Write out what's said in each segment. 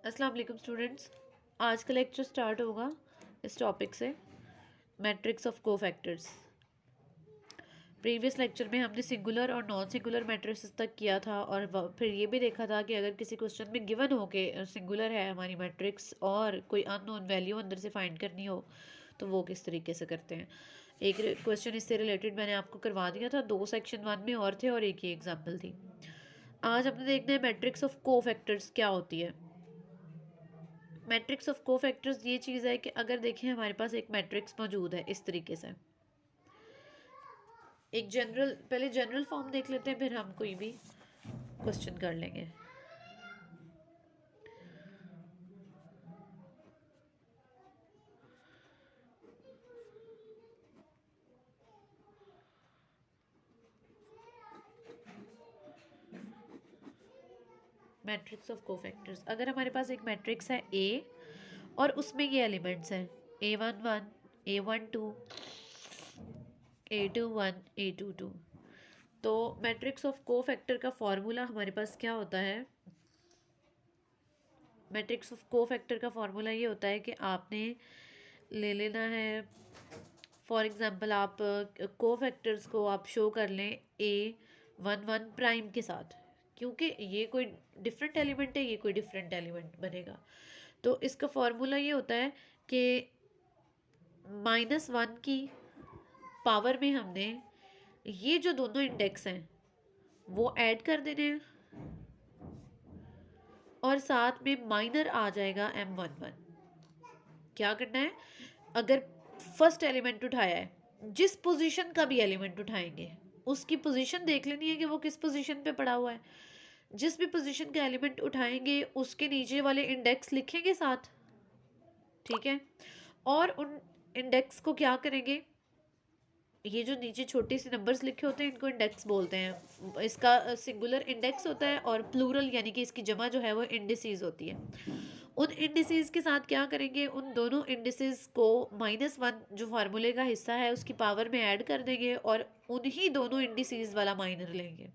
अस्सलाम वालेकुम स्टूडेंट्स। आज का लेक्चर स्टार्ट होगा इस टॉपिक से, matrix of cofactors. Previous lecture में हमने सिंगुलर और नॉन सिंगुलर मैट्रिक्स तक किया था और फिर ये भी देखा था कि अगर किसी क्वेश्चन में गिवन हो के सिंगुलर है हमारी मैट्रिक्स और कोई अननोन वैल्यू अंदर से फाइंड करनी हो तो वो किस तरीके से करते हैं। एक क्वेश्चन इससे रिलेटेड मैंने आपको करवा दिया था, 2 सेक्शन 1 में और थे और एक ही एग्जाम्पल थी। आज हमने देखना है मैट्रिक्स ऑफ कोफैक्टर्स क्या होती है। मैट्रिक्स ऑफ कोफैक्टर्स ये चीज़ है कि अगर देखें हमारे पास एक मैट्रिक्स मौजूद है इस तरीके से, एक पहले जनरल फॉर्म देख लेते हैं, फिर हम कोई भी क्वेश्चन कर लेंगे। मैट्रिक्स ऑफ कोफैक्टर्स, अगर हमारे पास एक मैट्रिक्स है ए और उसमें ये एलिमेंट्स हैं A11, A12, A21, A22, तो मैट्रिक्स ऑफ कोफैक्टर का फॉर्मूला हमारे पास क्या होता है। मैट्रिक्स ऑफ कोफैक्टर का फॉर्मूला ये होता है कि आपने ले लेना है, फॉर एग्जांपल आप कोफैक्टर्स को आप शो कर लें A11 प्राइम के साथ, क्योंकि ये कोई डिफरेंट एलिमेंट है, ये कोई डिफरेंट एलिमेंट बनेगा। तो इसका फॉर्मूला ये होता है कि -1 की पावर में हमने ये जो दोनों इंडेक्स हैं वो ऐड कर देने हैं और साथ में माइनर आ जाएगा M11। क्या करना है, अगर फर्स्ट एलिमेंट उठाया है, जिस पोजीशन का भी एलिमेंट उठाएंगे उसकी पोजीशन देख लेनी है कि वो किस पोजीशन पे पड़ा हुआ है। जिस भी पोजीशन का एलिमेंट उठाएंगे उसके नीचे वाले इंडेक्स लिखेंगे साथ, ठीक है। और उन इंडेक्स को क्या करेंगे, ये जो नीचे छोटे से नंबर्स लिखे होते हैं इनको इंडेक्स बोलते हैं। इसका सिंगुलर इंडेक्स होता है और प्लूरल यानी कि इसकी जमा जो है वो इंडिसेस होती है। उन इंडिसेस के साथ क्या करेंगे, उन दोनों इंडिसेस को -1 जो फार्मूले का हिस्सा है उसकी पावर में ऐड कर देंगे और उन्हीं दोनों इंडिसेस वाला माइनर लेंगे।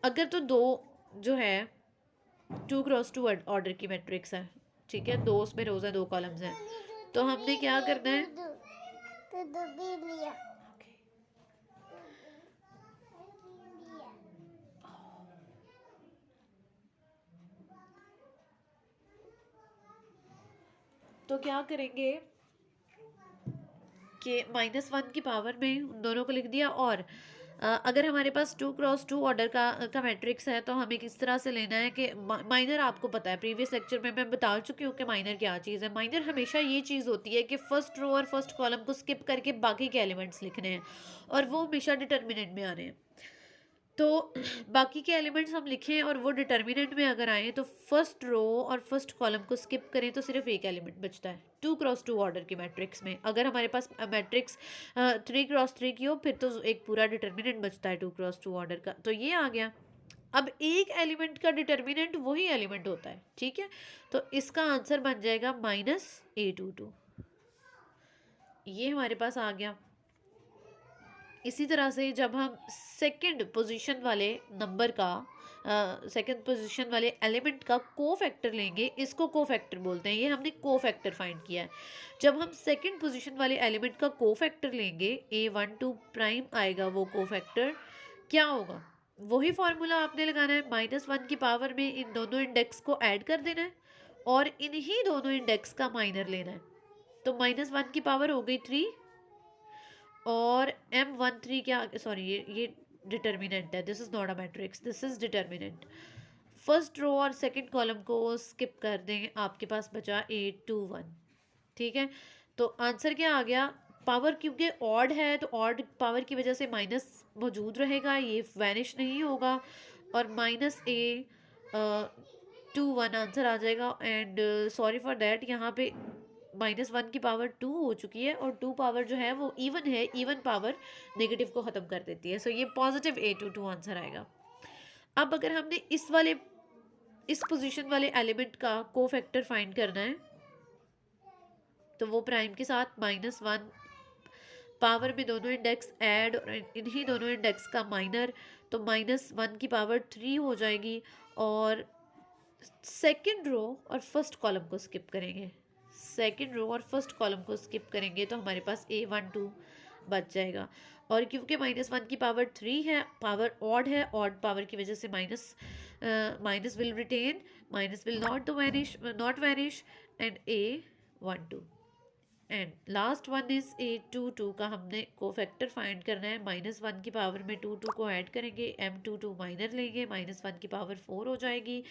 अगर तो दो जो है 2x2 ऑर्डर की मैट्रिक्स है, ठीक है, दो उसमें रोज है, 2 कॉलम्स हैं, तो हमने क्या करना है, तो क्या करेंगे कि -1 की पावर में उन दोनों को लिख दिया। और अगर हमारे पास 2x2 ऑर्डर का मैट्रिक्स है तो हमें किस तरह से लेना है कि माइनर आपको पता है, प्रीवियस लेक्चर में मैं बता चुकी हूँ कि माइनर क्या चीज़ है। माइनर हमेशा ये चीज़ होती है कि फर्स्ट रो और फर्स्ट कॉलम को स्किप करके बाकी के एलिमेंट्स लिखने हैं और वो हमेशा डिटर्मिनेंट में आ रहे हैं। तो बाकी के एलिमेंट्स हम लिखें और वो डिटर्मिनेंट में अगर आए तो फर्स्ट रो और फर्स्ट कॉलम को स्किप करें तो सिर्फ एक एलिमेंट बचता है 2x2 ऑर्डर की मैट्रिक्स में। अगर हमारे पास मैट्रिक्स 3x3 की हो फिर तो एक पूरा डिटर्मिनेंट बचता है 2x2 ऑर्डर का। तो ये आ गया। अब एक एलिमेंट का डिटर्मिनेंट वही एलिमेंट होता है, ठीक है। तो इसका आंसर बन जाएगा -A22। ये हमारे पास आ गया। इसी तरह से जब हम सेकंड पोजीशन वाले नंबर का सेकंड पोजीशन वाले एलिमेंट का कोफैक्टर लेंगे, इसको कोफैक्टर बोलते हैं, ये हमने कोफैक्टर फाइंड किया है। जब हम सेकंड पोजीशन वाले एलिमेंट का कोफैक्टर लेंगे A12 प्राइम आएगा वो कोफैक्टर, क्या होगा, वही फॉर्मूला आपने लगाना है, -1 की पावर में इन दोनों इंडेक्स को ऐड कर देना है और इन्हीं दोनों इंडेक्स का माइनर लेना है। तो -1 की पावर हो गई 3 और M13 क्या, सॉरी ये डिटर्मिनेंट है, this is not a matrix, this is determinant. First row और सेकंड कॉलम को स्किप कर देंगे, आपके पास बचा 821, ठीक है। तो आंसर क्या आ गया, पावर क्योंकि ऑड है तो ऑड पावर की वजह से माइनस मौजूद रहेगा, ये वैनिश नहीं होगा और -A21 आंसर आ जाएगा। एंड सॉरी फॉर दैट, यहाँ पे -1 की पावर 2 हो चुकी है और 2 पावर जो है वो इवन है, इवन पावर नेगेटिव को ख़त्म कर देती है। सो ये पॉजिटिव A22 आंसर आएगा। अब अगर हमने इस पोजीशन वाले एलिमेंट का कोफैक्टर फाइंड करना है तो वो प्राइम के साथ -1 पावर में दोनों इंडेक्स ऐड और इन्हीं दोनों इंडेक्स का माइनर, तो -1 की पावर 3 हो जाएगी और सेकंड रो और फर्स्ट कॉलम को स्किप करेंगे, सेकंड रो और फर्स्ट कॉलम को स्किप करेंगे तो हमारे पास A12 बच जाएगा। और क्योंकि -1 की पावर 3 है, पावर ऑड है, ऑड पावर की वजह से minus minus will retain, minus will not vanish and A12। And last one is A22 का हमने कोफैक्टर फाइंड करना है। -1 की पावर में 22 को ऐड करेंगे, M22 माइनर लेंगे, -1 की पावर 4 हो जाएगी।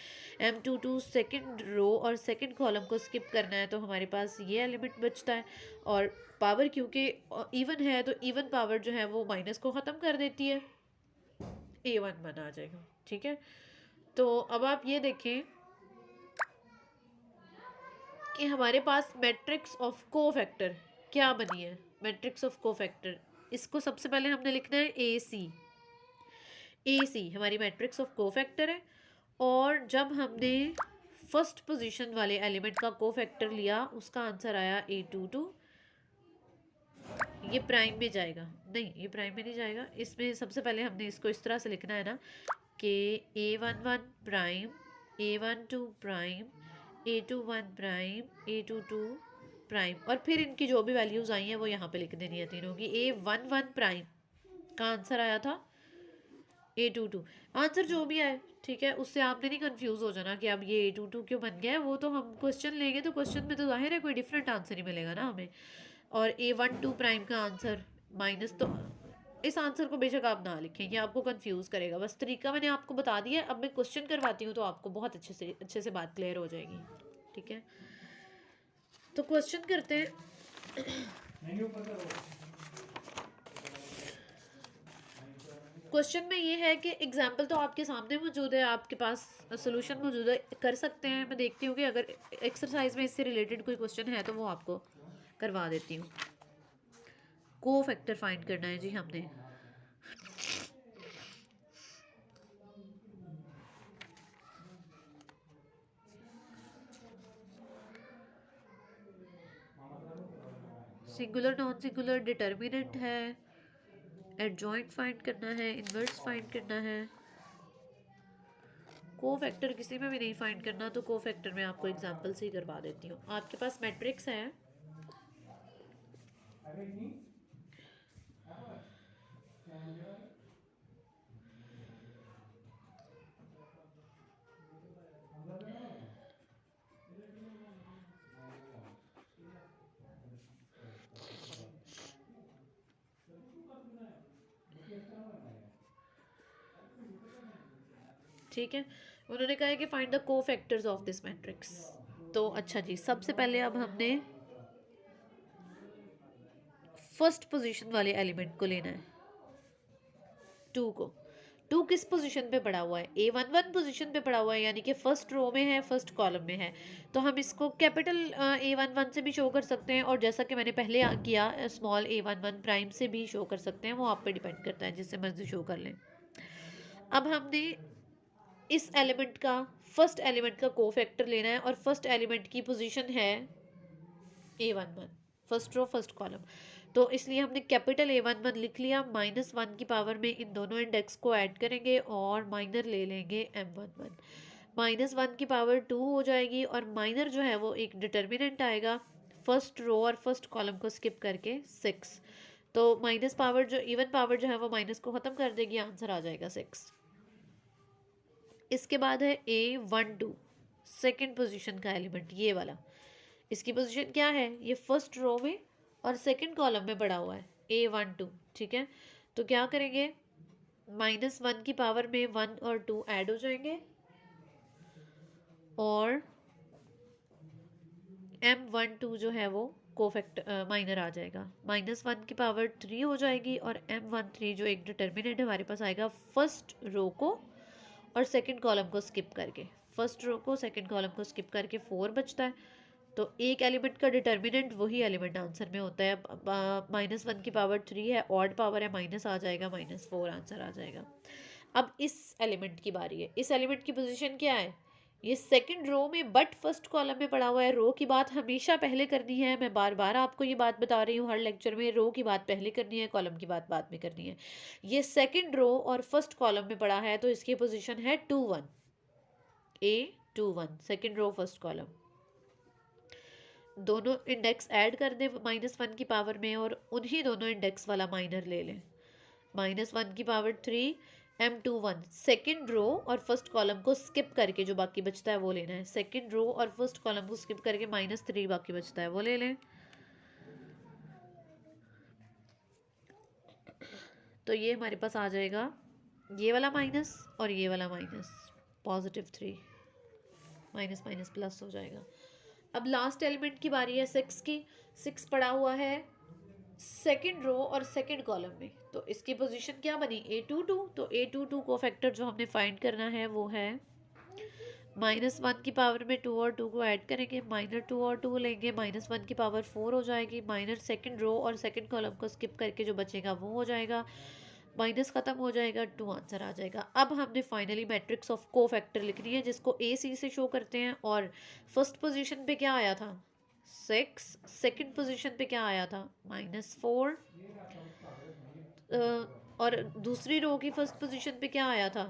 M22 सेकंड रो और सेकंड कॉलम को स्किप करना है तो हमारे पास ये एलिमेंट बचता है। और पावर क्योंकि इवन है तो इवन पावर जो है वो माइनस को ख़त्म कर देती है, A11 आ जाएगा। ठीक है, तो अब आप ये देखें कि हमारे पास मैट्रिक्स ऑफ कोफैक्टर क्या बनी है। मैट्रिक्स ऑफ कोफैक्टर, इसको सबसे पहले हमने लिखना है ए सी हमारी मैट्रिक्स ऑफ कोफैक्टर है। और जब हमने फर्स्ट पोजीशन वाले एलिमेंट का कोफैक्टर लिया उसका आंसर आया A22। ये प्राइम में जाएगा, नहीं ये प्राइम में नहीं जाएगा, इसमें सबसे पहले हमने इसको इस तरह से लिखना है ना कि A11 prime, A12 prime, A21 prime, A22 prime, और फिर इनकी जो भी वैल्यूज़ आई हैं वो यहाँ पे लिख देनी है तीनों की। A11 प्राइम का आंसर आया था A22। आंसर जो भी आए ठीक है, उससे आपने नहीं कंफ्यूज हो जाना कि अब ये A22 क्यों बन गया है। वो तो हम क्वेश्चन लेंगे तो क्वेश्चन में तो जाहिर है कोई डिफरेंट आंसर ही मिलेगा ना हमें। और A12 प्राइम का आंसर माइनस, तो इस आंसर को बेशक आप ना लिखें, ये आपको कंफ्यूज करेगा। बस तरीका मैंने आपको बता दिया, अब मैं क्वेश्चन करवाती हूँ तो आपको बहुत अच्छे से बात क्लियर हो जाएगी। ठीक है, तो क्वेश्चन करते हैं। क्वेश्चन में ये है कि एग्जाम्पल तो आपके सामने मौजूद है, आपके पास सोल्यूशन मौजूद है, कर सकते हैं। मैं देखती हूँ कि अगर एक्सरसाइज में इससे रिलेटेड कोई क्वेश्चन है तो वो आपको करवा देती हूँ। को फैक्टर फाइंड करना है जी हमने। सिंगुलर नॉन सिंगुलर डिटर्मिनेंट है, एडजॉइंट फाइंड करना है, इन्वर्स फाइंड करना है। को फैक्टर किसी में भी नहीं फाइंड करना, तो को फैक्टर मैं आपको एग्जांपल से ही करवा देती हूँ। आपके पास मैट्रिक्स है, ठीक है। उन्होंने कहा है कि फाइंड द को फैक्टर्स ऑफ दिस मैट्रिक्स। तो अच्छा जी, सबसे पहले अब हमने फर्स्ट पोजीशन वाले एलिमेंट को लेना है, 2 को। 2 किस पोजीशन पे पड़ा हुआ है? A11 पोजीशन पे पड़ा हुआ है, यानी कि फर्स्ट रो में है, फर्स्ट कॉलम में है। तो हम इसको कैपिटल A11 से भी शो कर सकते हैं, और जैसा कि मैंने पहले किया स्मॉल A11 प्राइम से भी शो कर सकते हैं। वो आप पे डिपेंड करता है, जिससे मर्जी शो कर लें। अब हमने इस एलिमेंट का, फर्स्ट एलिमेंट का कोफैक्टर लेना है, और फर्स्ट एलिमेंट की पोजीशन है A11, first row first column. तो इसलिए हमने कैपिटल A11 लिख लिया। -1 की पावर में इन दोनों इंडेक्स को ऐड करेंगे और माइनर ले लेंगे M11। -1 की पावर 2 हो जाएगी, और माइनर जो है वो एक डिटर्मिनेंट आएगा फर्स्ट रो और फर्स्ट कॉलम को स्किप करके 6। तो माइनस पावर जो इवन पावर जो है वो माइनस को ख़त्म कर देगी, आंसर आ जाएगा 6। इसके बाद है A12, सेकेंड पोजीशन का एलिमेंट, ये वाला। इसकी पोजीशन क्या है? ये फर्स्ट रो में और सेकंड कॉलम में पड़ा हुआ है, A12। ठीक है, तो क्या करेंगे? -1 की पावर में 1 और 2 ऐड हो जाएंगे, और M12 जो है वो कोफैक्टर माइनर आ जाएगा। -1 की पावर 3 हो जाएगी, और M13 जो एक डिटर्मिनेंट हमारे पास आएगा फर्स्ट रो को और सेकंड कॉलम को स्किप करके। फर्स्ट रो को सेकंड कॉलम को स्किप करके 4 बचता है। तो एक एलिमेंट का डिटर्मिनेंट वही एलिमेंट आंसर में होता है। -1 की पावर 3 है, ऑड पावर है, माइनस आ जाएगा, -4 आंसर आ जाएगा। अब इस एलिमेंट की बारी है। इस एलिमेंट की पोजीशन क्या है? ये सेकंड रो में बट फर्स्ट कॉलम में पड़ा हुआ है। रो की बात हमेशा पहले करनी है, मैं बार बार आपको ये बात बता रही हूँ हर लेक्चर में। रो की बात पहले करनी है, कॉलम की बात बाद में करनी है। ये सेकंड रो और फर्स्ट कॉलम में पड़ा है, तो इसकी पोजीशन है 2 1, A 2 1, second row first column, दोनों इंडेक्स ऐड कर दें -1 की पावर में और उन्हीं दोनों इंडेक्स वाला माइनर ले लें। -1 की पावर 3 M21, सेकेंड रो और फर्स्ट कॉलम को स्किप करके जो बाकी बचता है वो लेना है। सेकेंड रो और फर्स्ट कॉलम को स्किप करके -3 बाकी बचता है वो ले लें। तो ये हमारे पास आ जाएगा ये वाला माइनस और ये वाला माइनस, +3, माइनस माइनस प्लस हो जाएगा। अब लास्ट एलिमेंट की बारी है 6 की। 6 पड़ा हुआ है सेकेंड रो और सेकेंड कॉलम में, तो इसकी पोजीशन क्या बनी A22। तो A22 को फैक्टर जो हमने फाइंड करना है वो है -1 की पावर में 2 और 2 को ऐड करेंगे, -2 और 2 लेंगे, -1 की पावर 4 हो जाएगी, माइनर सेकेंड रो और सेकेंड कॉलम को स्किप करके जो बचेगा वो हो जाएगा, माइनस खत्म हो जाएगा, 2 आंसर आ जाएगा। अब हमने फाइनली मैट्रिक्स ऑफ को फैक्टर लिखनी है जिसको AC से शो करते हैं। और फर्स्ट पोजीशन पे क्या आया था 6, सेकंड पोजीशन पे क्या आया था -4, और दूसरी रो की फर्स्ट पोजीशन पे क्या आया था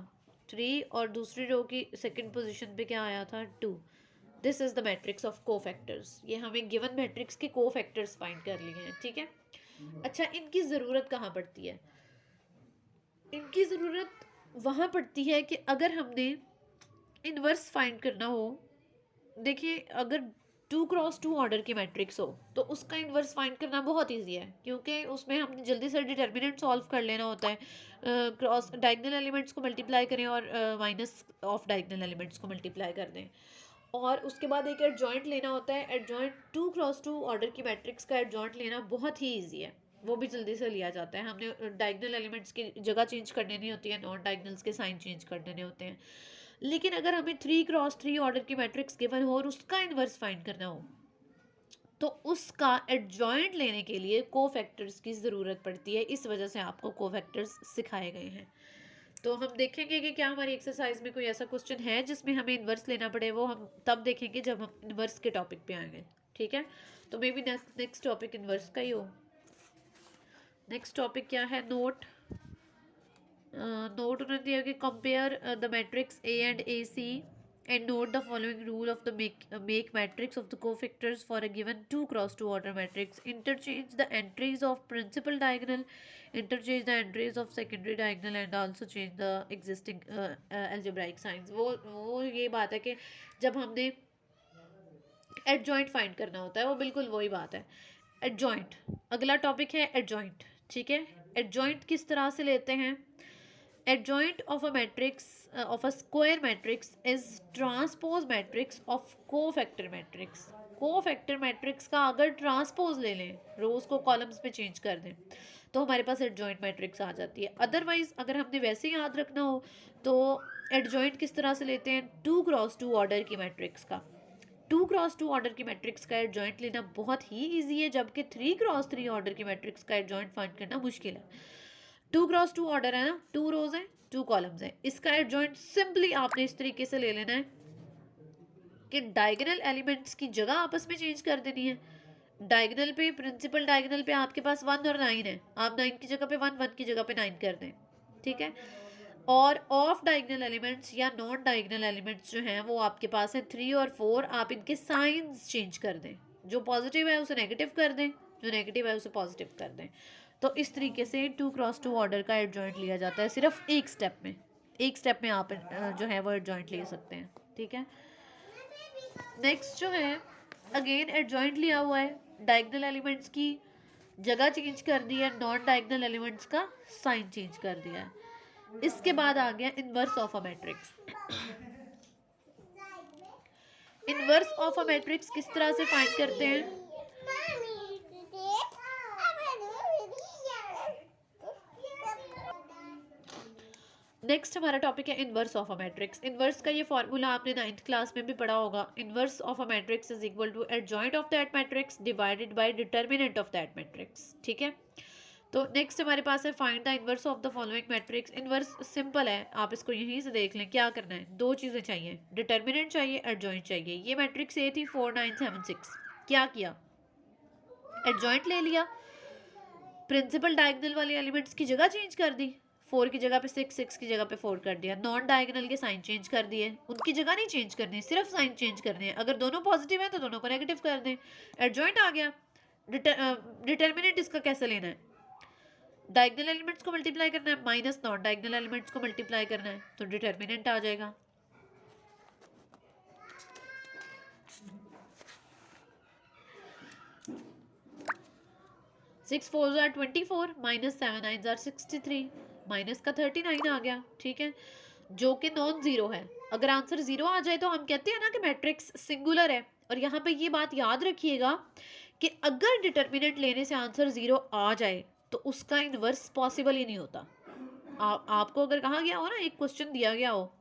3, और दूसरी रो की सेकंड पोजीशन पे क्या आया था 2। This is the matrix of को फैक्टर्स। ये हमें गिवन मैट्रिक्स के को फैक्टर्स फाइंड कर लिए हैं, ठीक है। अच्छा, इनकी ज़रूरत कहाँ पड़ती है? इनकी ज़रूरत वहाँ पड़ती है कि अगर हमने इन्वर्स फाइंड करना हो, देखिए अगर 2x2 ऑर्डर की मैट्रिक्स हो तो उसका इन्वर्स फाइंड करना बहुत इजी है, क्योंकि उसमें हमने जल्दी से डिटर्मिनेंट सॉल्व कर लेना होता है। क्रॉस डायगोनल एलिमेंट्स को मल्टीप्लाई करें और माइनस ऑफ डायगोनल एलिमेंट्स को मल्टीप्लाई कर दें, और उसके बाद एक एडजॉइंट लेना होता है। एडजॉइंट 2x2 ऑर्डर की मैट्रिक्स का एडजॉइंट लेना बहुत ही ईजी है, वो भी जल्दी से लिया जाता है। हमने डायगोनल एलिमेंट्स की जगह चेंज करनी नहीं होती है, नॉन डायगोनल्स के साइन चेंज कर देने होते हैं। लेकिन अगर हमें 3x3 ऑर्डर की मैट्रिक्स गिवन हो और उसका इन्वर्स फाइंड करना हो तो उसका एडजॉइंट लेने के लिए कोफैक्टर्स की ज़रूरत पड़ती है। इस वजह से आपको कोफैक्टर्स सिखाए गए हैं। तो हम देखेंगे कि क्या हमारी एक्सरसाइज में कोई ऐसा क्वेश्चन है जिसमें हमें इन्वर्स लेना पड़े, वो हम तब देखेंगे जब हम इन्वर्स के टॉपिक पे आएंगे, ठीक है। तो may be next topic inverse का ही हो। नेक्स्ट टॉपिक क्या है? नोट उन्होंने दिया कि compare the matrix A and AC and note the following rule of the make matrix of the cofactors for a given 2x2 order matrix. Interchange the entries of principal diagonal, interchange the entries of secondary diagonal and also change the existing algebraic signs. वो ये बात है कि जब हमने adjoint find करना होता है, वो बिल्कुल वही बात है। एडजॉइंट अगला टॉपिक है, एडजॉइंट, ठीक है। एडजॉइंट किस तरह से लेते हैं? Adjoint of a matrix of a square matrix is transpose matrix of cofactor matrix. Cofactor matrix का अगर ट्रांसपोज ले लें, रोज को कॉलम्स में चेंज कर दें, तो हमारे पास एडजॉइंट मैट्रिक्स आ जाती है। अदरवाइज अगर हमने वैसे ही याद रखना हो तो एडजॉइंट किस तरह से लेते हैं? 2x2 ऑर्डर की मैट्रिक्स का 2x2 ऑर्डर की मैट्रिक्स का एडजॉइंट लेना बहुत ही ईजी है, जबकि 3x3 ऑर्डर की मैट्रिक्स का एडजॉइंट फाइंड करना मुश्किल है। 2x2 ऑर्डर है ना, 2 रोज हैं 2 कॉलम्स हैं, इसका एडजॉइंट सिंपली आपने इस तरीके से ले लेना है कि डायगोनल एलिमेंट्स की जगह आपस में चेंज कर देनी है। डायगोनल पे, प्रिंसिपल डायगोनल पे आपके पास 1 और 9 है, आप 9 की जगह पे 1 की जगह पे 9 कर दें, ठीक है। और ऑफ डायगोनल एलिमेंट्स या नॉन डायगोनल एलिमेंट्स जो हैं वो आपके पास हैं 3 और 4, आप इनके साइंस चेंज कर दें, जो पॉजिटिव है उसे नेगेटिव कर दें, जो नेगेटिव है उसे पॉजिटिव कर दें। तो इस तरीके से 2x2 ऑर्डर का एडजॉइंट लिया जाता है, सिर्फ एक स्टेप में आप जो है वो एडजॉइंट ले सकते हैं, ठीक है। नेक्स्ट जो है, अगेन एडजॉइंट लिया हुआ है, डायगोनल एलिमेंट्स की जगह चेंज कर दी है, नॉन डायगोनल एलिमेंट्स का साइन चेंज कर दिया है। इसके बाद आ गया inverse of a matrix. Inverse of a matrix किस तरह से फाइंड करते हैं? नेक्स्ट हमारा टॉपिक है inverse of a matrix. Inverse का ये फॉर्मूला आपने 9th क्लास में भी पढ़ा होगा। Inverse of a matrix is equal to adjoint of that matrix divided by determinant of that matrix, ठीक है। तो नेक्स्ट हमारे पास है find the inverse of the following matrix. Inverse simple है, आप इसको यहीं से देख लें। क्या करना है? 2 चीज़ें चाहिए, डिटर्मिनेंट चाहिए, एडजॉइंट चाहिए। ये मैट्रिक्स ए थी 4 9 7 6, क्या किया? एडजॉइंट ले लिया, प्रिंसिपल डायगोनल वाले एलिमेंट्स की जगह चेंज कर दी, 4 की जगह पे 6, 6 की जगह पे 4 कर दिया। नॉन डायगोनल के साइन चेंज कर दिए, उनकी जगह नहीं चेंज करनी, सिर्फ साइन चेंज करने हैं। अगर दोनों पॉजिटिव हैं तो दोनों को नेगेटिव कर दें। एडजॉइंट आ गया। डिटर्मिनेंट इसका कैसे लेना है? डायगोनल एलिमेंट्स को मल्टीप्लाई करना है माइनस नॉन डायगोनल एलिमेंट्स को मल्टीप्लाई करना है, तो डिटर्मिनेंट आ जाएगा। 6 4 जार 24 माइनस 7 9 जार 63, माइनस का 39 आ गया। ठीक है, जो कि नॉन जीरो है। अगर आंसर जीरो आ जाए तो हम कहते हैं ना कि मैट्रिक्स सिंगुलर है। और यहाँ पे ये बात याद रखिएगा कि अगर डिटर्मिनेंट लेने से आंसर जीरो आ जाए तो उसका इन्वर्स पॉसिबल ही नहीं होता। आपको अगर कहा गया हो ना, एक क्वेश्चन दिया गया हो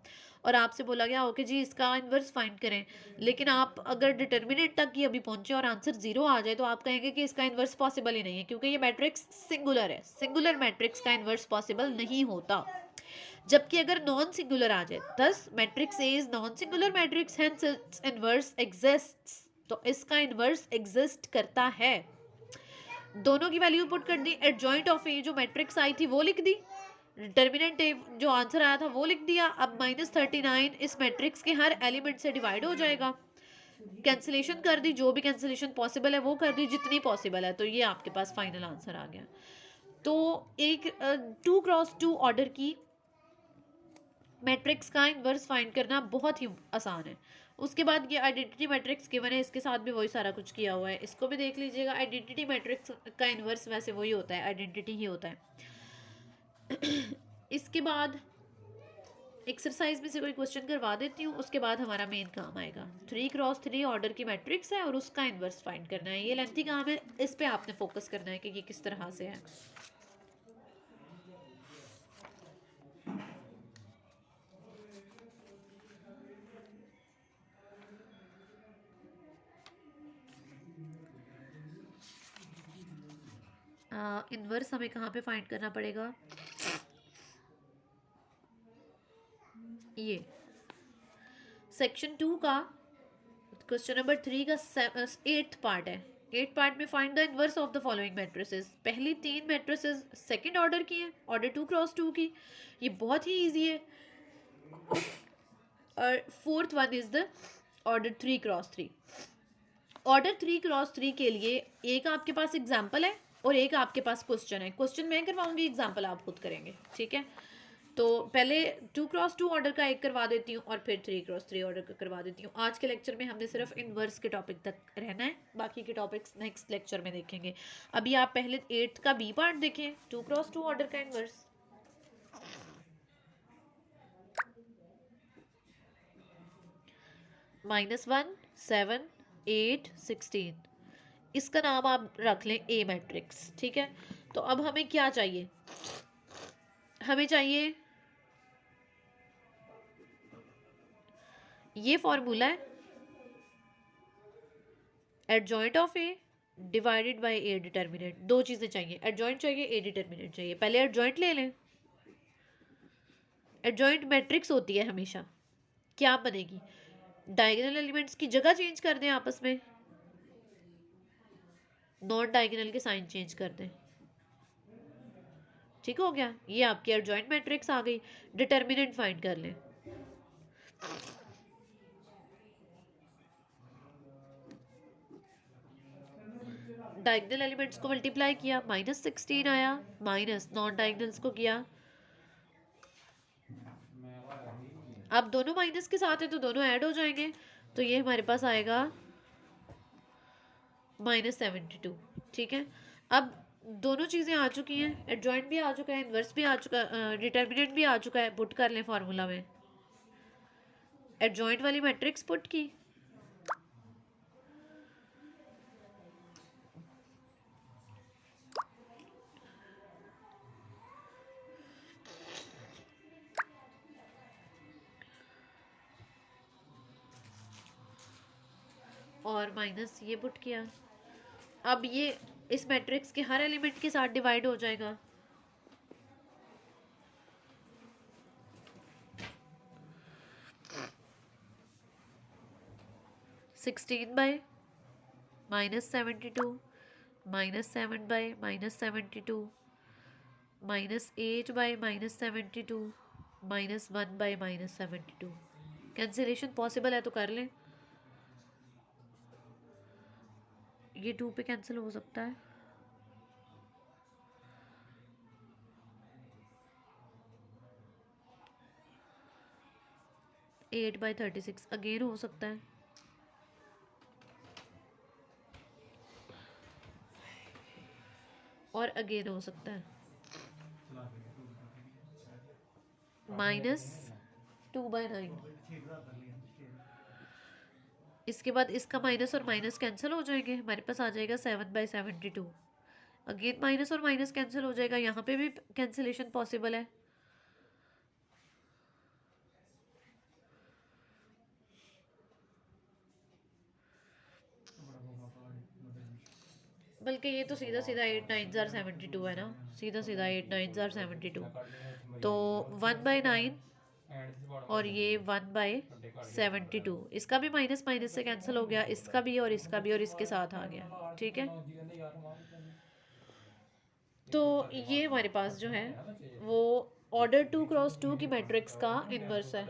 और आपसे बोला गया हो कि जी इसका इन्वर्स फाइंड करें, लेकिन आप अगर डिटर्मिनेंट तक ही अभी पहुंचे और आंसर जीरो आ जाए तो आप कहेंगे कि इसका इन्वर्स पॉसिबल ही नहीं है, क्योंकि ये मैट्रिक्स सिंगुलर है। सिंगुलर मैट्रिक्स का इन्वर्स पॉसिबल नहीं होता। जबकि अगर नॉन सिंगुलर आ जाए, दस matrix A is non singular matrix, hence it's inverse exists, तो इसका इन्वर्स एग्जिस्ट करता है। दोनों की वैल्यू पुट कर दी। एडजॉइंट ऑफ ए जो मैट्रिक्स आई थी वो लिख दी, डिटर्मिनेंट ए जो आंसर आया था वो लिख दिया। अब -39 इस मैट्रिक्स के हर एलिमेंट से डिवाइड हो जाएगा। कैंसिलेशन कर दी, जो भी कैंसिलेशन पॉसिबल है वो कर दी, जितनी पॉसिबल है। तो ये आपके पास फाइनल आंसर आ गया। तो एक 2x2 ऑर्डर की मैट्रिक्स का इन्वर्स फाइंड करना बहुत ही आसान है। उसके बाद ये आइडेंटिटी मैट्रिक्स गिवन है, इसके साथ भी वही सारा कुछ किया हुआ है, इसको भी देख लीजिएगा। आइडेंटिटी मैट्रिक्स का इन्वर्स वैसे वही होता है, आइडेंटिटी ही होता है। इसके बाद एक्सरसाइज में से कोई क्वेश्चन करवा देती हूँ, उसके बाद हमारा मेन काम आएगा। 3x3 ऑर्डर की मैट्रिक्स है और उसका इन्वर्स फाइंड करना है। ये लेंथी काम है, इस पे आपने फोकस करना है कि ये किस तरह से है। इन्वर्स हमें कहाँ पे फाइंड करना पड़ेगा? ये सेक्शन 2 का क्वेश्चन नंबर 3 का 8th पार्ट है। 8th पार्ट में find the inverse of the following matrices. पहली 3 मैट्रिसेस सेकंड ऑर्डर की हैं, ऑर्डर 2x2 की। ये बहुत ही इजी है। और 4th one is the order 3x3। Order 3x3 के लिए एक आपके पास एग्जाम्पल है और एक आपके पास क्वेश्चन है। क्वेश्चन मैं करवाऊंगी, एग्जाम्पल आप खुद करेंगे। ठीक है, तो पहले 2x2 ऑर्डर का एक करवा देती हूँ और फिर 3x3 ऑर्डर का करवा देती हूँ। आज के लेक्चर में हमने सिर्फ इन्वर्स के टॉपिक तक रहना है, बाकी के टॉपिक्स नेक्स्ट लेक्चर में देखेंगे। अभी आप पहले 8th का बी पार्ट देखें, 2x2 ऑर्डर का इन्वर्स। -1 7 8 16, इसका नाम आप रख लें ए मैट्रिक्स। ठीक है, तो अब हमें क्या चाहिए? हमें चाहिए ये फॉर्मूला है, adjoint of A divided by A determinant. दो चीज़ें चाहिए, एडजॉइंट चाहिए, ए डिटर्मिनेंट चाहिए। पहले एडजॉइंट ले लें। एडजॉइंट मैट्रिक्स होती है हमेशा, क्या बनेगी? डायगोनल एलिमेंट्स की जगह चेंज कर दें आपस में, नॉन डायगोनल के साइन चेंज कर दें। ठीक हो गया, ये आपकी एडजॉइंट मैट्रिक्स आ गई। डिटर्मिनेंट फाइंड कर लें। डायगोनल एलिमेंट्स को मल्टीप्लाई किया, -16 आया, माइनस नॉन डायगोनल्स को किया। अब दोनों माइनस के साथ है तो दोनों ऐड हो जाएंगे, तो ये हमारे पास आएगा -72। ठीक है, अब दोनों चीज़ें आ चुकी हैं, एडजॉइंट भी आ चुका है, इन्वर्स भी आ चुका है, डिटर्मिनेंट भी आ चुका है। पुट कर लें फार्मूला में, एडजॉइंट वाली मैट्रिक्स पुट की, और माइनस ये पुट किया। अब ये इस मैट्रिक्स के हर एलिमेंट के साथ डिवाइड हो जाएगा। -16 बाय -72, -7 बाय -72, -8/-72 -1/-72। कैंसिलेशन पॉसिबल है तो कर लें, ये 2 पे कैंसिल हो सकता है। (8/36) अगेन हो सकता है, और अगेन हो सकता है -2/9। इसके बाद इसका माइनस और माइनस कैंसिल हो जाएंगे, हमारे पास आ जाएगा 7/72। अगेन माइनस और माइनस कैंसिल हो जाएगा, यहाँ पे भी कैंसिलेशन पॉसिबल है। बल्कि ये तो सीधा सीधा 8/9 = 72 है ना, सीधा सीधा 8/9 = 72। तो 1/9 और ये 1/72, इसका भी माइनस माइनस से कैंसिल हो गया, इसका भी और इसका भी, और इसके साथ आ गया, ठीक है। तो ये हमारे पास जो है वो ऑर्डर 2x2 की मैट्रिक्स का इन्वर्स है,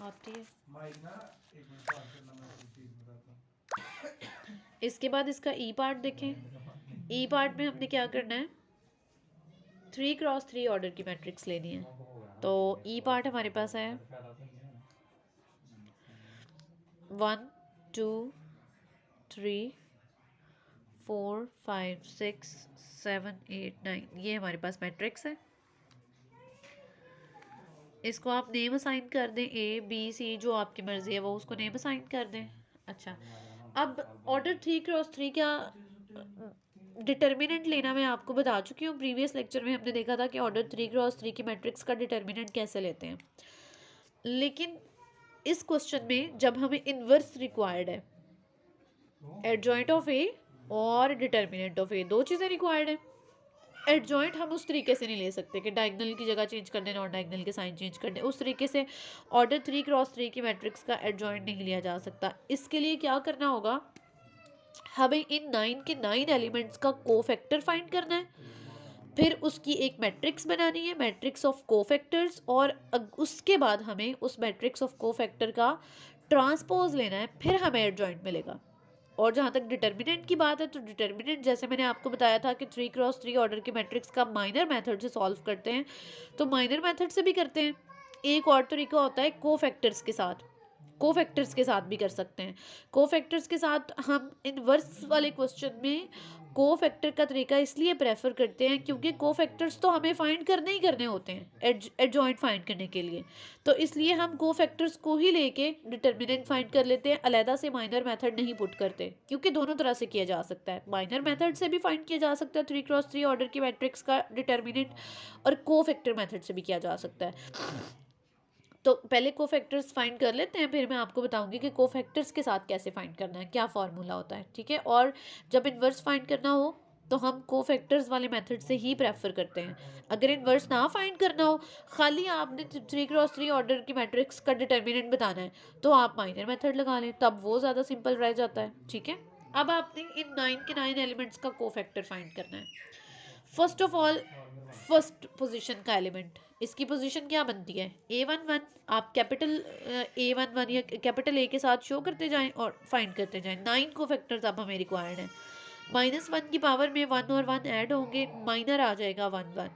आती है। इसके बाद इसका ई पार्ट देखें। ई पार्ट में हमने क्या करना है, 3x3 ऑर्डर की मैट्रिक्स लेनी है। तो ई पार्ट हमारे पास है 1 2 3 4 5 6 7 8 9, ये हमारे पास मैट्रिक्स है। इसको आप नेम असाइन कर दें, ए बी सी जो आपकी मर्ज़ी है वो उसको नेम असाइन कर दें। अच्छा, अब ऑर्डर 3x3 का डिटर्मिनेंट लेना मैं आपको बता चुकी हूँ। प्रीवियस लेक्चर में हमने देखा था कि ऑर्डर 3x3 की मैट्रिक्स का डिटर्मिनेंट कैसे लेते हैं। लेकिन इस क्वेश्चन में जब हमें इन्वर्स रिक्वायर्ड है, एडजॉइंट ऑफ ए और डिटर्मिनेंट ऑफ ए, दो चीज़ें रिक्वायर्ड है। एडजॉइंट हम उस तरीके से नहीं ले सकते कि डायगनल की जगह चेंज कर दें, नॉन डायगनल के साइन चेंज कर दें, उस तरीके से ऑर्डर 3x3 की मैट्रिक्स का एडजॉइंट नहीं लिया जा सकता। इसके लिए क्या करना होगा, हमें इन 9 के 9 एलिमेंट्स का कोफैक्टर फाइंड करना है, फिर उसकी एक मैट्रिक्स बनानी है, मैट्रिक्स ऑफ कोफैक्टर्स, और उसके बाद हमें उस मैट्रिक्स ऑफ कोफैक्टर का ट्रांसपोज लेना है, फिर हमें एडजॉइंट मिलेगा। और जहाँ तक डिटर्मिनेंट की बात है, तो डिटर्मिनेंट जैसे मैंने आपको बताया था कि 3x3 ऑर्डर की मैट्रिक्स का माइनर मेथड से सॉल्व करते हैं, तो माइनर मेथड से भी करते हैं। एक और तरीका होता है कोफैक्टर्स के साथ, कोफैक्टर्स के साथ भी कर सकते हैं। कोफैक्टर्स के साथ हम इनवर्स वाले क्वेश्चन में कोफैक्टर का तरीका इसलिए प्रेफर करते हैं क्योंकि कोफैक्टर्स तो हमें फाइंड करने ही करने होते हैं एडजॉइंट फाइंड करने के लिए, तो इसलिए हम कोफैक्टर्स को ही लेके डिटर्मिनेंट फाइंड कर लेते हैं, अलहदा से माइनर मेथड नहीं पुट करते, क्योंकि दोनों तरह से किया जा सकता है। माइनर मेथड से भी फाइंड किया जा सकता है 3x3 ऑर्डर की मैट्रिक्स का डिटर्मिनेंट, और कोफैक्टर मेथड से भी किया जा सकता है। तो पहले कोफैक्टर्स फाइंड कर लेते हैं, फिर मैं आपको बताऊंगी कि कोफैक्टर्स के साथ कैसे फाइंड करना है, क्या फार्मूला होता है, ठीक है। और जब इन्वर्स फाइंड करना हो तो हम कोफैक्टर्स वाले मेथड से ही प्रेफर करते हैं। अगर इन्वर्स ना फाइंड करना हो, खाली आपने 3x3 ऑर्डर की मैट्रिक्स का डिटर्मिनेंट बताना है, तो आप माइनर मेथड लगा लें, तब वो ज़्यादा सिंपल रह जाता है, ठीक है। अब आपने इन 9 के 9 एलिमेंट्स का कोफैक्टर फाइंड करना है। First of all, first position का एलिमेंट, इसकी पोजीशन क्या बनती है, A11। आप कैपिटल A11 या कैपिटल ए के साथ शो करते जाएं और फाइंड करते जाएं। 9 को फैक्टर्स अब हमें रिक्वायर्ड है। -1 की पावर में 1 और 1 ऐड होंगे, माइनर आ जाएगा 1 1,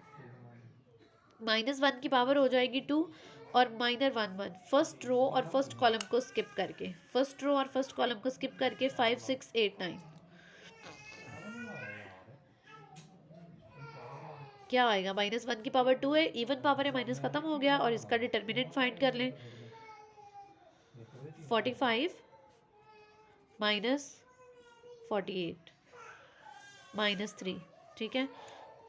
-1 की पावर हो जाएगी 2 और माइनर 1 1। फर्स्ट रो और फर्स्ट कॉलम को स्किप करके, फर्स्ट रो और फर्स्ट कॉलम को स्किप करके 5 6 8 9 क्या आएगा, -1 की पावर 2 है, इवन पावर है, माइनस खत्म हो गया, और इसका डिटर्मिनेंट फाइंड कर लें। 45 -48 -3, ठीक है।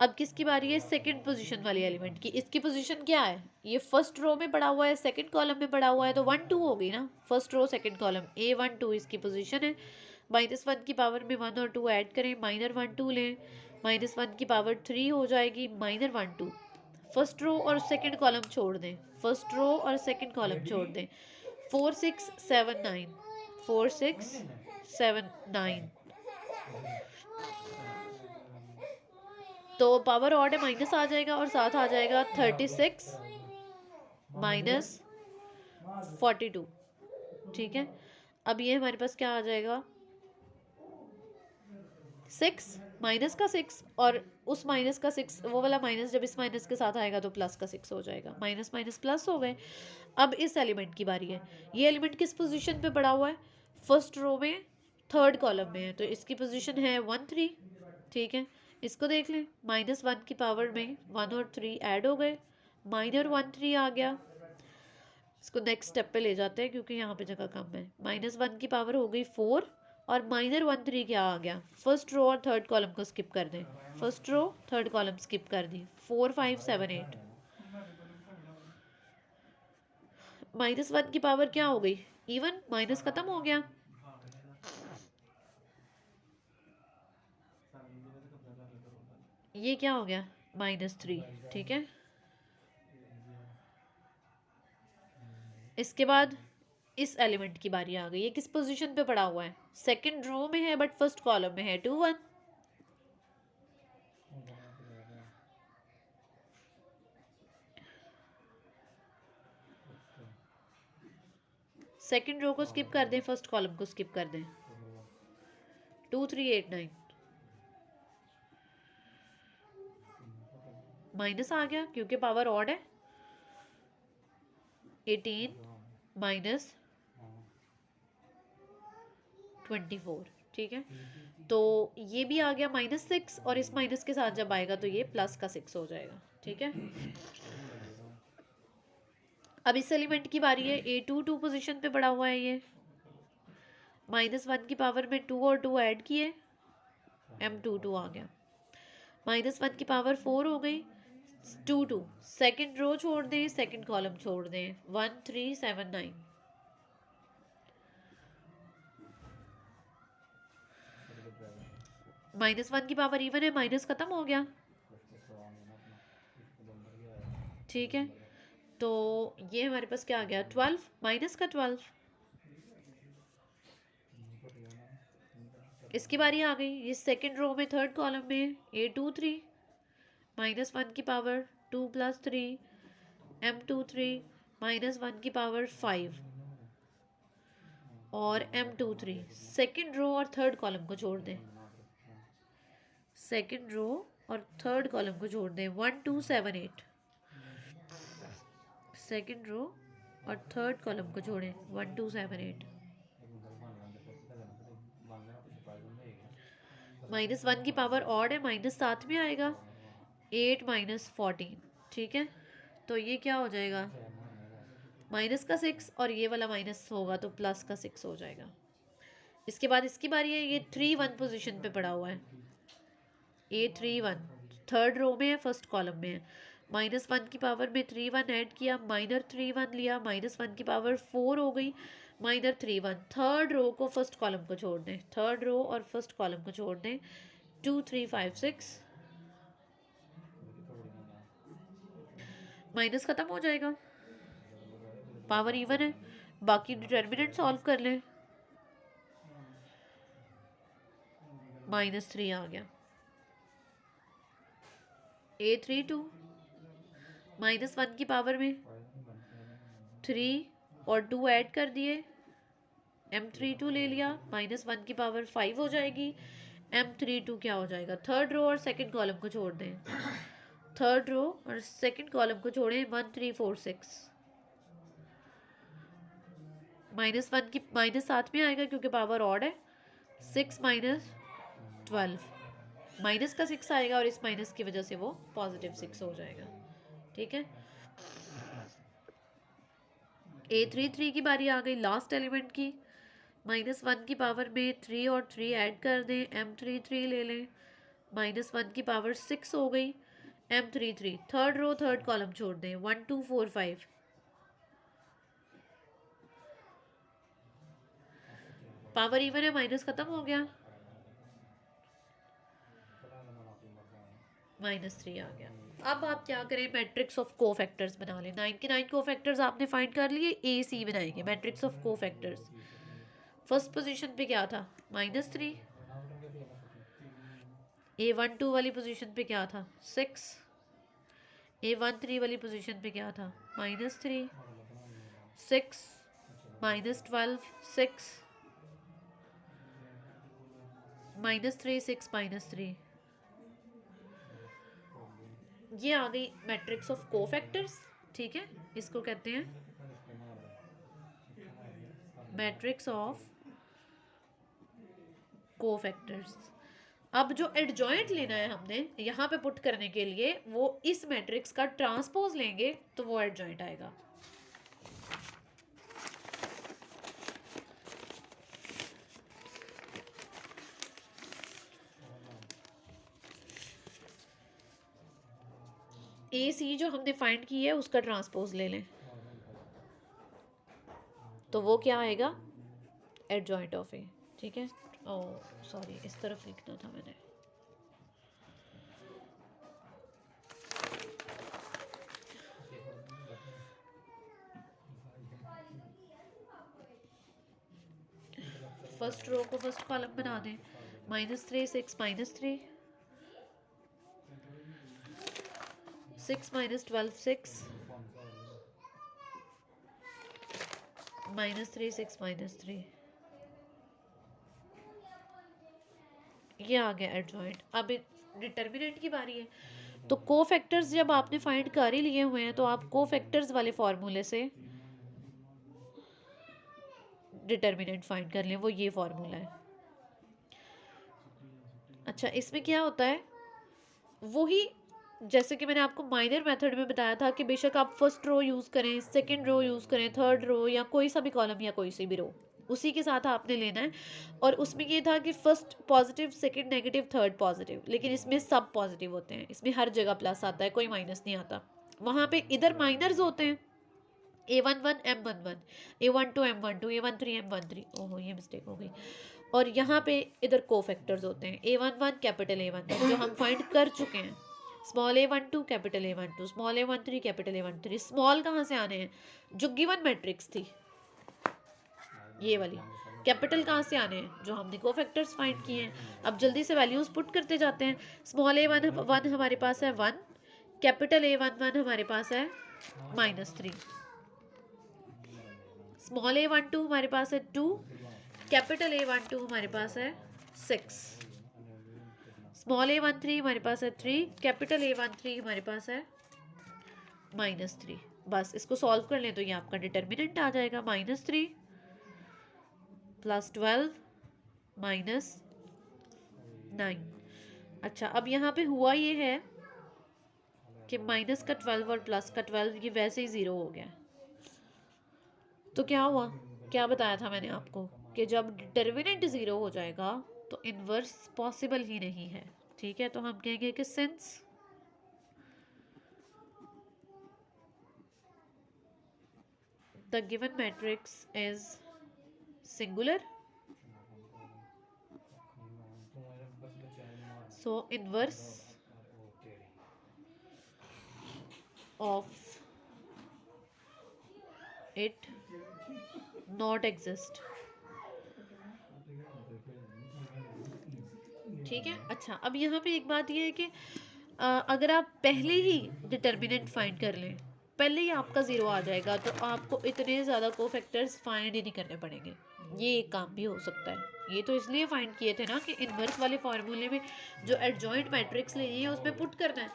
अब किसकी बारी है, सेकंड पोजीशन वाले एलिमेंट की। इसकी पोजीशन क्या है, ये फर्स्ट रो में पड़ा हुआ है, सेकंड कॉलम में पड़ा हुआ है, तो 1 2 हो गई ना, first row second column, A12 इसकी पोजीशन है। -1 की पावर में 1 और 2 ऐड करें, -1 2 लें, -1 की पावर 3 हो जाएगी, -1 2। फर्स्ट रो और सेकंड कॉलम छोड़ दें, फर्स्ट रो और सेकंड कॉलम छोड़ दें, 4 6 7 9, 4 6 7 9। तो पावर ऑड है, माइनस आ जाएगा और साथ आ जाएगा 36 माइनस 42। ठीक है, अब ये हमारे पास क्या आ जाएगा, 6 माइनस का 6 और उस माइनस का 6, वो वाला माइनस जब इस माइनस के साथ आएगा तो प्लस का 6 हो जाएगा। माइनस माइनस प्लस हो गए। अब इस एलिमेंट की बारी है। ये एलिमेंट किस पोजीशन पे पड़ा हुआ है, फर्स्ट रो में थर्ड कॉलम में है, तो इसकी पोजीशन है 1 3। ठीक है, इसको देख लें, -1 की पावर में 1 और 3 ऐड हो गए, -1 3 आ गया। इसको नेक्स्ट स्टेप पे ले जाते हैं क्योंकि यहाँ पे जगह कम है। -1 की पावर हो गई 4 और -1 3 क्या आ गया, फर्स्ट रो और थर्ड कॉलम को स्किप कर दें, first row third column skip कर दी, 4 5 7 8। -1 की पावर क्या हो गई, इवन, माइनस खत्म हो गया। ये क्या हो गया, -3। ठीक है, इसके बाद इस एलिमेंट की बारी आ गई। ये किस पोजीशन पे पड़ा हुआ है, सेकंड रो में है बट फर्स्ट कॉलम में है, 2 1। सेकंड रो को स्किप कर दें, फर्स्ट कॉलम को स्किप कर दें, 2 3 8 9। माइनस आ गया क्योंकि पावर ऑड है, 18 माइनस 24। ठीक है, तो ये भी आ गया -6 और इस माइनस के साथ जब आएगा तो ये प्लस का 6 हो जाएगा। ठीक है, अब इस एलिमेंट की बारी है। A2 पोजीशन पे पड़ा हुआ है ये, -1 की पावर में 2 और 2 ऐड किए, M22 आ गया। -1 की पावर 4 हो गई, 2 2। सेकेंड रो छोड़ दें, सेकेंड कॉलम छोड़ दें, 1 3 7 9। -1 की पावर इवन है, माइनस खत्म हो गया। ठीक है, तो ये हमारे पास क्या आ गया, 12 माइनस का 12। इसकी बारी आ गई, ये सेकंड रो में थर्ड कॉलम में A2 3, -1 की पावर 2 + 3 M23, -1 की पावर 5 और M23। सेकंड रो और थर्ड कॉलम को छोड़ दें, सेकंड रो और थर्ड कॉलम को छोड़ दें, 1 2 7 8। सेकंड रो और थर्ड कॉलम को छोड़ें, 1 2 7 8। -1 की पावर ऑड है, माइनस साथ में आएगा, 8 - 14। ठीक है, तो ये क्या हो जाएगा, माइनस का 6 और ये वाला माइनस होगा तो प्लस का 6 हो जाएगा। इसके बाद इसकी बारी है। ये 3 1 पोजीशन पे पड़ा हुआ है, A3 1 थर्ड रो में है, फर्स्ट कॉलम में है। -1 की पावर में 3 1 ऐड किया, -3 1 लिया, -1 की पावर 4 हो गई, -3 1। थर्ड रो को फर्स्ट कॉलम को छोड़ दें, थर्ड रो और फर्स्ट कॉलम को छोड़ दें, 2 3 5 6। माइनस खत्म हो जाएगा, पावर इवन है। बाकी डिटर्मिनेंट सॉल्व कर लें, -3 आ गया। A3 2 -1 की पावर में 3 और 2 ऐड कर दिए, M32 ले लिया, -1 की पावर 5 हो जाएगी, M32 क्या हो जाएगा, थर्ड रो और सेकंड कॉलम को छोड़ दें, थर्ड रो और सेकंड कॉलम को छोड़ें, 1 3 4 6। -1 की माइनस साथ में आएगा क्योंकि पावर ऑड है, 6 - 12। माइनस का 6 आएगा और इस माइनस की वजह से वो पॉजिटिव 6 हो जाएगा। ठीक है, A3 3 की बारी आ गई, लास्ट एलिमेंट की। -1 की पावर में 3 और 3 ऐड कर दें, M33 ले लें, -1 की पावर 6 हो गई, M33। Third row third column छोड़ दें, 1 2 4 5। पावर इवन है, माइनस खत्म हो गया, -3 आ गया। अब आप क्या करें, मैट्रिक्स ऑफ कोफैक्टर्स बना लें। 9 के 9 कोफैक्टर्स आपने फाइंड कर लिए, AC बनाएंगे matrix of cofactors. First position पे क्या था, -3, A12 वाली पोजीशन पे क्या था 6, A13 वाली पोजीशन पे क्या था -3, 6 -12 6 -3 6 -3। ये आ गई मैट्रिक्स ऑफ कोफैक्टर्स। ठीक है, इसको कहते हैं मैट्रिक्स ऑफ कोफैक्टर्स। अब जो एडजॉइंट लेना है हमने यहाँ पे पुट करने के लिए, वो इस मैट्रिक्स का ट्रांसपोज लेंगे तो वो एडजॉइंट आएगा। ए सी जो हमने फाइंड की है उसका ट्रांसपोज ले लें तो वो क्या आएगा, एडजॉइंट ऑफ ए। ठीक है, ओ सॉरी, इस तरफ लिखना था मैंने। फर्स्ट रो को फर्स्ट कॉलम बना दें, -3 6 -3 6 -12 6 -3 6 -3। ये आ गया एडजॉइंट। अब डिटर्मिनेंट की बारी है। तो कोफैक्टर्स जब आपने फाइंड कर ही लिए हुए हैं तो आप कोफैक्टर्स वाले फॉर्मूले से डिटर्मिनेंट फाइंड कर लें, वो ये फॉर्मूला है। अच्छा, इसमें क्या होता है, वही जैसे कि मैंने आपको माइनर मेथड में बताया था कि बेशक आप फर्स्ट रो यूज़ करें, सेकंड रो यूज़ करें, थर्ड रो या कोई सा भी कॉलम या कोई सी भी रो, उसी के साथ आपने लेना है। और उसमें ये था कि first positive, second negative, third positive, लेकिन इसमें सब पॉजिटिव होते हैं, इसमें हर जगह प्लस आता है, कोई माइनस नहीं आता। वहाँ पे इधर माइनर्स होते हैं A11 M11, A12 M12, A13 M13। ओहो, ये मिस्टेक हो गई। और यहाँ पे इधर कोफैक्टर्स होते हैं A11 कैपिटल A11 जो हम फाइंड कर चुके हैं, small A12 capital A12, small A13 capital A13। Small कहाँ से आने हैं, जो गिवन मैट्रिक्स थी ये वाली। कैपिटल कहाँ से आने हैं, जो हमने कोफैक्टर्स फाइंड किए हैं। अब जल्दी से वैल्यूज पुट करते जाते हैं। स्मॉल A11 हमारे पास है 1, कैपिटल A11 हमारे पास है -3, स्मॉल A12 हमारे पास है 2, कैपिटल A12 हमारे पास है 6, स्मॉल A13 हमारे पास है 3, कैपिटल A13 हमारे पास है -3। बस इसको सॉल्व कर लें तो ये आपका डिटर्मिनेंट आ जाएगा, -3 + 12 -9। अच्छा, अब यहाँ पे हुआ ये है कि माइनस का 12 और प्लस का 12 ये वैसे ही 0 हो गया। तो क्या हुआ, क्या बताया था मैंने आपको कि जब डिटर्मिनेंट 0 हो जाएगा तो इन्वर्स पॉसिबल ही नहीं है। ठीक है, तो हम कहेंगे कि since the given matrix is singular, so inverse of it not exist। ठीक है। अच्छा, अब यहाँ पे एक बात ये है कि अगर आप पहले ही डिटर्मिनेंट फाइंड कर लें, पहले ही आपका 0 आ जाएगा, तो आपको इतने ज़्यादा कोफैक्टर्स फाइंड ही नहीं करने पड़ेंगे। ये एक काम भी हो सकता है। ये तो इसलिए फाइंड किए थे ना कि इन्वर्स वाले फार्मूले में जो एडजॉइंट मैट्रिक्स लेनी है उसमें पुट करना है।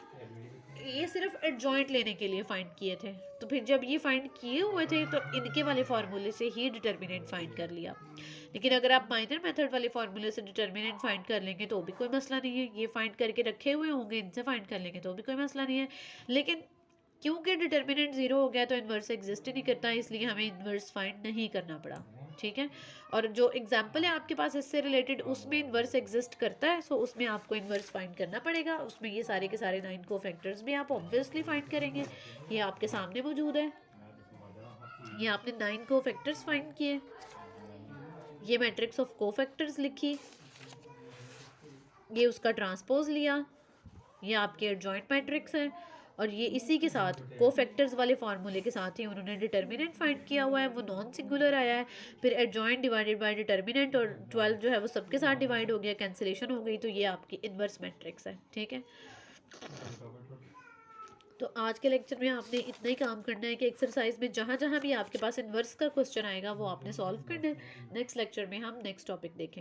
ये सिर्फ एडजॉइंट लेने के लिए फाइंड किए थे। तो फिर जब ये फाइंड किए हुए थे तो इनके वाले फार्मूले से ही डिटर्मिनेंट फाइंड कर लिया। लेकिन अगर आप माइनर मेथड वाले फार्मूले से डिटर्मिनेंट फाइंड कर लेंगे तो भी कोई मसला नहीं है। ये फाइंड करके रखे हुए होंगे, इनसे फाइंड कर लेंगे तो भी कोई मसला नहीं है। लेकिन क्योंकि डिटर्मिनेंट 0 हो गया तो इन्वर्स एग्जिस्ट ही नहीं करता, इसलिए हमें इन्वर्स फाइंड नहीं करना पड़ा। ठीक है, और जो एग्जाम्पल है आपके पास इससे रिलेटेड उसमें इन्वर्स एग्जिस्ट करता है, सो उसमें आपको इन्वर्स फाइंड करना पड़ेगा। उसमें ये सारे के सारे 9 कोफैक्टर्स भी आप ऑब्वियसली फाइंड करेंगे। ये आपके सामने मौजूद है, ये आपने 9 कोफैक्टर्स फाइंड किए, ये मैट्रिक्स ऑफ कोफैक्टर्स लिखी, ये उसका ट्रांसपोज लिया, ये आपके एडजॉइंट मैट्रिक्स है, और ये इसी के साथ कोफैक्टर्स वाले फार्मूले के साथ ही उन्होंने डिटर्मिनेंट फाइंड किया हुआ है, वो नॉन सिंगुलर आया है। फिर एडजॉइंट डिवाइडेड बाय डिटर्मिनेंट, और 12 जो है वो सबके साथ डिवाइड हो गया, कैंसिलेशन हो गई, तो ये आपकी इन्वर्स मैट्रिक्स है। ठीक है, तो आज के लेक्चर में आपने इतना ही काम करना है कि एक्सरसाइज में जहाँ जहाँ भी आपके पास इन्वर्स का क्वेश्चन आएगा वो आपने सॉल्व करना है। नेक्स्ट लेक्चर में हम नेक्स्ट टॉपिक देखेंगे।